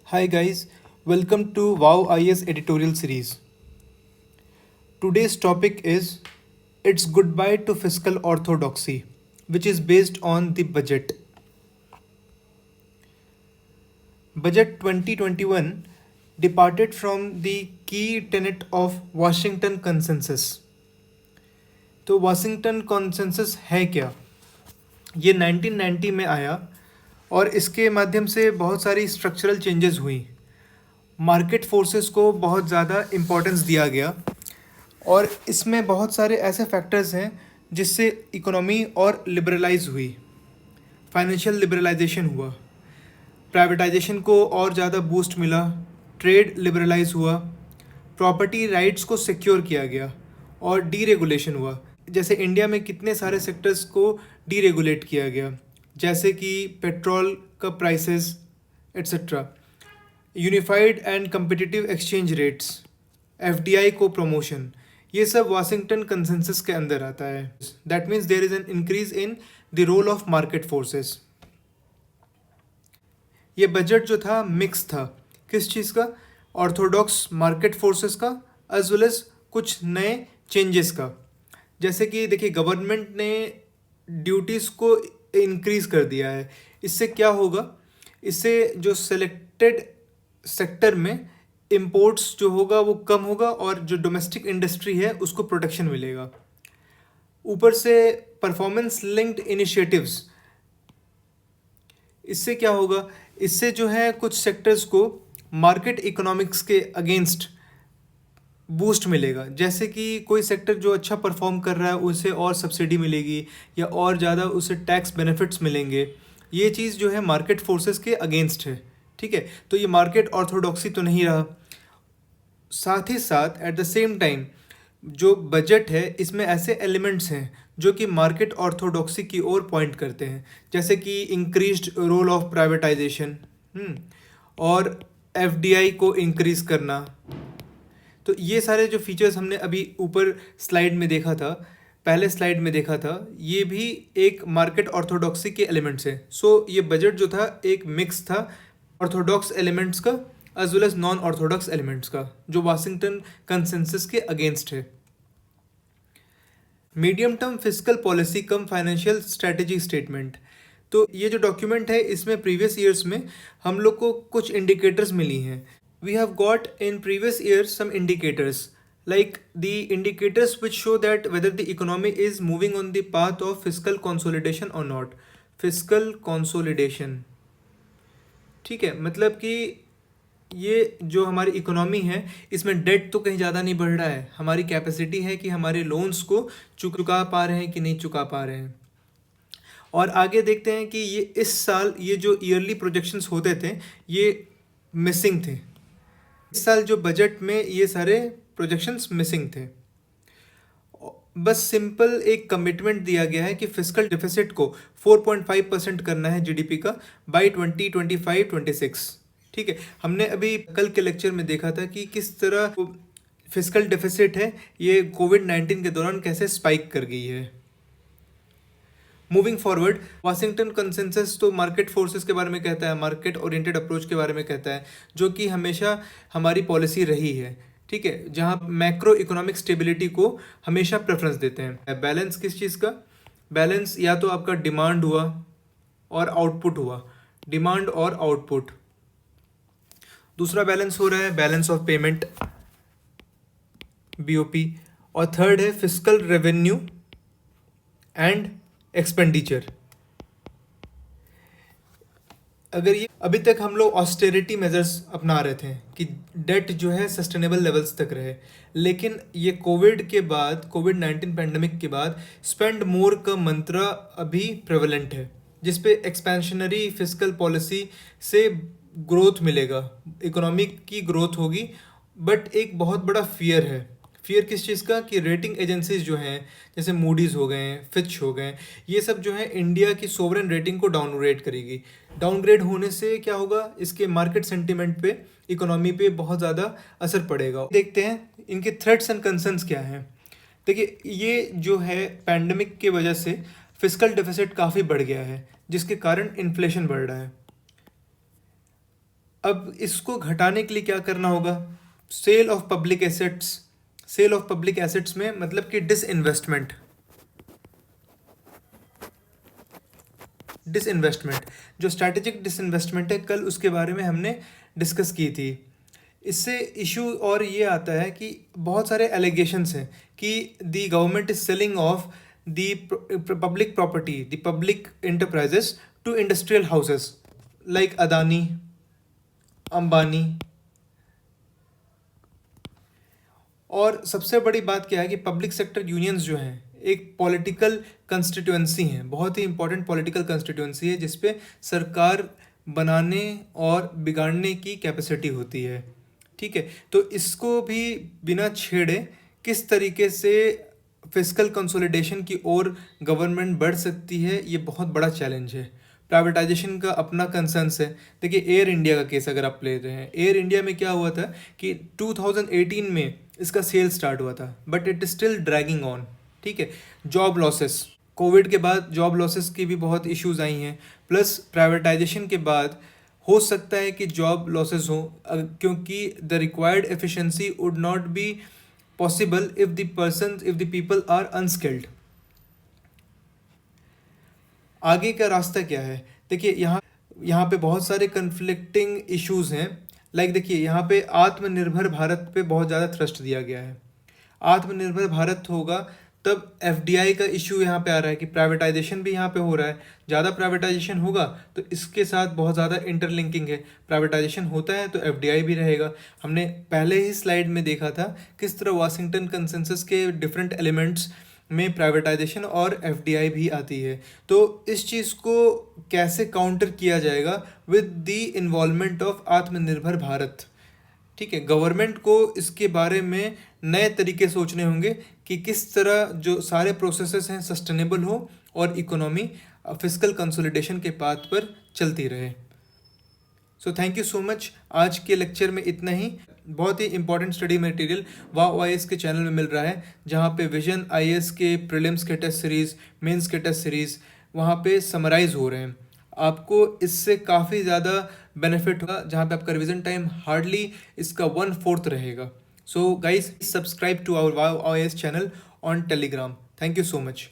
Hi guys, welcome to Wow IS editorial series. Today's topic is It's Goodbye to Fiscal Orthodoxy, which is based on the budget. Budget 2021 departed from the key tenet of Washington Consensus. तो Washington consensus है क्या? ये 1990 में आया और इसके माध्यम से बहुत सारी स्ट्रक्चरल चेंजेस हुई। मार्केट फोर्सेस को बहुत ज़्यादा इम्पोर्टेंस दिया गया और इसमें बहुत सारे ऐसे फैक्टर्स हैं जिससे इकोनॉमी और लिबरलाइज हुई। फाइनेंशियल लिबरलाइजेशन हुआ, प्राइवेटाइजेशन को और ज़्यादा बूस्ट मिला, ट्रेड लिबरलाइज हुआ, प्रॉपर्टी राइट्स को सिक्योर किया गया और डीरेगुलेशन हुआ। जैसे इंडिया में कितने सारे सेक्टर्स को डीरेगुलेट किया गया, जैसे कि पेट्रोल का prices etcetera. Unified and competitive exchange rates, FDI को प्रमोशन, ये सब वाशिंगटन कंसेंसस के अंदर आता है। That means there is an increase in the role of market forces. ये बजट जो था मिक्स था, किस चीज़ का? ऑर्थोडॉक्स मार्केट फोर्सेस का एज वेल एज कुछ नए चेंजेस का। जैसे कि देखिए, गवर्नमेंट ने ड्यूटीज़ को इंक्रीज़ कर दिया है। इससे क्या होगा? इससे जो सेलेक्टेड सेक्टर में इम्पोर्ट्स जो होगा वो कम होगा और जो डोमेस्टिक इंडस्ट्री है उसको प्रोटेक्शन मिलेगा। ऊपर से परफॉर्मेंस लिंक्ड इनिशिएटिव्स, इससे क्या होगा? इससे जो है कुछ सेक्टर्स को मार्केट इकोनॉमिक्स के अगेंस्ट बूस्ट मिलेगा। जैसे कि कोई सेक्टर जो अच्छा परफॉर्म कर रहा है उसे और सब्सिडी मिलेगी या और ज़्यादा उसे टैक्स बेनिफिट्स मिलेंगे। ये चीज़ जो है मार्केट फोर्सेस के अगेंस्ट है। ठीक है, तो ये मार्केट ऑर्थोडॉक्सी तो नहीं रहा। साथ ही साथ एट द सेम टाइम जो बजट है इसमें ऐसे एलिमेंट्स हैं जो कि मार्केट ऑर्थोडॉक्सी की ओर पॉइंट करते हैं, जैसे कि इंक्रीज्ड रोल ऑफ प्राइवेटाइजेशन और एफडीआई को इंक्रीज करना। तो ये सारे जो फीचर्स हमने अभी ऊपर स्लाइड में देखा था, पहले स्लाइड में देखा था, ये भी एक मार्केट ऑर्थोडॉक्सी के एलिमेंट्स हैं। सो ये बजट जो था एक मिक्स था ऑर्थोडॉक्स एलिमेंट्स का as well as non orthodox elements का, जो वाशिंगटन कंसेंसस के अगेंस्ट है। Medium term fiscal policy cum financial strategy statement, तो ये जो डॉक्यूमेंट है इसमें प्रीवियस ईयर्स में हम लोग को कुछ इंडिकेटर्स मिली हैं। We have got in previous years some indicators like the indicators which show that whether the economy is moving on the path of fiscal consolidation or not. Fiscal consolidation, ठीक है, मतलब कि ये जो हमारी इकोनॉमी है इसमें डेट तो कहीं ज़्यादा नहीं बढ़ रहा है। हमारी कैपेसिटी है कि हमारे लोन्स को चुका पा रहे हैं कि नहीं चुका पा रहे हैं। और आगे देखते हैं कि ये इस साल ये जो ईयरली प्रोजेक्शंस होते थे ये मिसिंग थे। इस साल जो बजट में ये सारे प्रोजेक्शंस मिसिंग थे। बस सिंपल एक कमिटमेंट दिया गया है कि फिस्कल डिफिसिट को 4.5% करना है जीडीपी का बाय 2025-26। ठीक है, हमने अभी कल के लेक्चर में देखा था कि किस तरह फिस्कल डिफिसिट है ये कोविड-19 के दौरान कैसे स्पाइक कर गई है। मूविंग फॉरवर्ड, वाशिंगटन कंसेंसस तो मार्केट फोर्सेस के बारे में कहता है, मार्केट ओरिएंटेड अप्रोच के बारे में कहता है, जो कि हमेशा हमारी पॉलिसी रही है। ठीक है, जहाँ मैक्रो इकोनॉमिक स्टेबिलिटी को हमेशा प्रेफरेंस देते हैं। बैलेंस किस चीज़ का? बैलेंस या तो आपका डिमांड हुआ और आउटपुट हुआ, डिमांड और आउटपुट। दूसरा बैलेंस हो रहा है बैलेंस ऑफ पेमेंट, बीओपी। और थर्ड है फिस्कल रेवेन्यू एंड एक्सपेंडिचर। अगर ये अभी तक हम लोग ऑस्टेरिटी मेजर्स अपना रहे थे कि डेट जो है सस्टेनेबल लेवल्स तक रहे, लेकिन ये कोविड के बाद, कोविड-19 पैंडमिक के बाद स्पेंड मोर का मंत्र अभी प्रेवलेंट है, जिस पे एक्सपेंशनरी फिस्कल पॉलिसी से ग्रोथ मिलेगा, इकोनॉमी की ग्रोथ होगी। बट एक बहुत बड़ा फियर है। फियर किस चीज़ का? कि रेटिंग एजेंसीज जो हैं जैसे मूडीज़ हो गए हैं, फिच हो गए, ये सब जो है इंडिया की सोवरेन रेटिंग को डाउनग्रेड करेगी। डाउनग्रेड होने से क्या होगा? इसके मार्केट सेंटिमेंट पे, इकोनॉमी पे बहुत ज़्यादा असर पड़ेगा। देखते हैं इनके थ्रेट्स एंड कंसर्न्स क्या हैं। देखिए, ये जो है पैंडमिक की वजह से फिस्कल डेफिसिट काफ़ी बढ़ गया है, जिसके कारण इन्फ्लेशन बढ़ रहा है। अब इसको घटाने के लिए क्या करना होगा? Sale of public assets. Sale of public assets में मतलब कि डिसइन्वेस्टमेंट। डिसइन्वेस्टमेंट जो स्ट्रैटेजिक डिसइन्वेस्टमेंट है, कल उसके बारे में हमने डिस्कस की थी। इससे इशू और ये आता है कि बहुत सारे एलिगेशंस हैं कि the government is selling off the public property, the public enterprises to industrial houses like Adani, Ambani. और सबसे बड़ी बात क्या है कि पब्लिक सेक्टर यूनियंस जो हैं एक पॉलिटिकल कंस्टिट्यूएंसी हैं, बहुत ही इंपॉर्टेंट पॉलिटिकल कंस्टिट्यूएंसी है जिसपे सरकार बनाने और बिगाड़ने की कैपेसिटी होती है। ठीक है, तो इसको भी बिना छेड़े किस तरीके से फिस्कल कंसोलिडेशन की ओर गवर्नमेंट बढ़ सकती है, ये बहुत बड़ा चैलेंज है। प्राइवेटाइजेशन का अपना कंसर्न्स है। देखिए एयर इंडिया का केस अगर आप ले रहे हैं, एयर इंडिया में क्या हुआ था कि 2018 में इसका सेल स्टार्ट हुआ था, but it is still dragging on. ठीक है, जॉब लॉसेस, कोविड के बाद जॉब लॉसेस की भी बहुत इश्यूज आई हैं, प्लस प्राइवेटाइजेशन के बाद हो सकता है कि जॉब लॉसेस हो, क्योंकि the required efficiency would not be possible if the people are unskilled. आगे का रास्ता क्या है? देखिए यहाँ पे बहुत सारे कन्फ्लिक्टिंग इश्यूज हैं। लाइक देखिए यहाँ पे आत्मनिर्भर भारत पे बहुत ज़्यादा थ्रस्ट दिया गया है। आत्मनिर्भर भारत होगा तब एफडीआई का इशू यहाँ पे आ रहा है कि प्राइवेटाइजेशन भी यहाँ पे हो रहा है। ज़्यादा प्राइवेटाइजेशन होगा तो इसके साथ बहुत ज़्यादा इंटरलिंकिंग है। प्राइवेटाइजेशन होता है तो एफडीआई भी रहेगा। हमने पहले ही स्लाइड में देखा था किस तरह वाशिंगटन कंसेंसस के डिफरेंट एलिमेंट्स में प्राइवेटाइजेशन और एफडीआई भी आती है। तो इस चीज़ को कैसे काउंटर किया जाएगा विद द इन्वॉल्वमेंट ऑफ आत्मनिर्भर भारत। ठीक है, गवर्नमेंट को इसके बारे में नए तरीके सोचने होंगे कि किस तरह जो सारे प्रोसेसेस हैं सस्टेनेबल हो और इकोनॉमी फिस्कल कंसोलिडेशन के पाथ पर चलती रहे। So thank you so much. आज के लेक्चर में इतना ही। बहुत ही इंपॉर्टेंट स्टडी मटेरियल वाव आईएएस के चैनल में मिल रहा है, जहाँ पे विजन आईएएस के प्रीलिम्स के टेस्ट सीरीज़, मेंस के टेस्ट सीरीज़ वहाँ पे समराइज हो रहे हैं। आपको इससे काफ़ी ज़्यादा बेनिफिट होगा, जहाँ पे आपका रिविजन टाइम हार्डली इसका 1/4 रहेगा। So guys subscribe to our wow IAS channel on Telegram. Thank you so much.